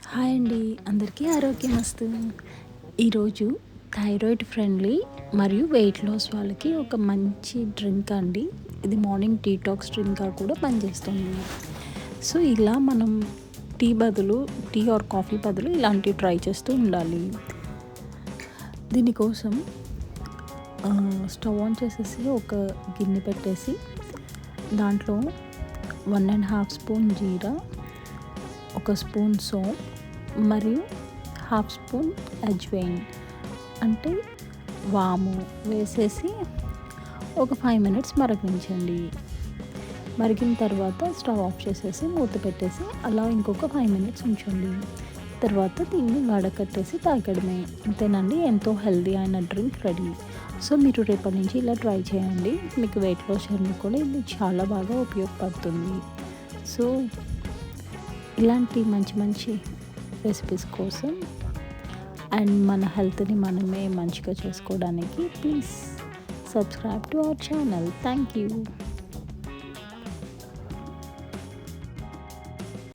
Hi అండి, అందరికీ ఆరోగ్యమస్తు. ఈరోజు థైరాయిడ్ ఫ్రెండ్లీ మరియు వెయిట్ లాస్ వాళ్ళకి ఒక మంచి డ్రింక్ అండి. ఇది మార్నింగ్ డీటాక్స్ డ్రింక్గా కూడా పనిచేస్తుంది. సో ఇలా మనం టీ ఆర్ కాఫీ బదులు ఇలాంటివి ట్రై చేస్తూ ఉండాలి. దీనికోసం స్టవ్ ఆన్ చేసేసి ఒక గిన్నె పెట్టేసి దాంట్లో 1.5 స్పూన్ జీరా, 1 స్పూన్ సోంపు మరియు 1/2 స్పూన్ అజ్వైన్ అంటే వాము వేసేసి ఒక 5 మినిట్స్ మరిగించండి. మరిగిన తర్వాత స్టవ్ ఆఫ్ చేసేసి మూత పెట్టేసి అలా ఇంకొక 5 మినిట్స్ ఉంచండి. తర్వాత దీన్ని వడకట్టేసి తాగడమే. అంతేనండి, ఎంతో హెల్దీ అయిన డ్రింక్ రెడీ. సో మీరు రేపటి నుంచి ఇలా ట్రై చేయండి. మీకు వెయిట్ లాస్ జర్నీ కూడా ఇది చాలా బాగా ఉపయోగపడుతుంది. సో ఇలాంటి మంచి మంచి రెసిపీస్ కోసం అండ్ మన హెల్త్ని మనమే మంచిగా చేసుకోవడానికి please subscribe to our channel. Thank you.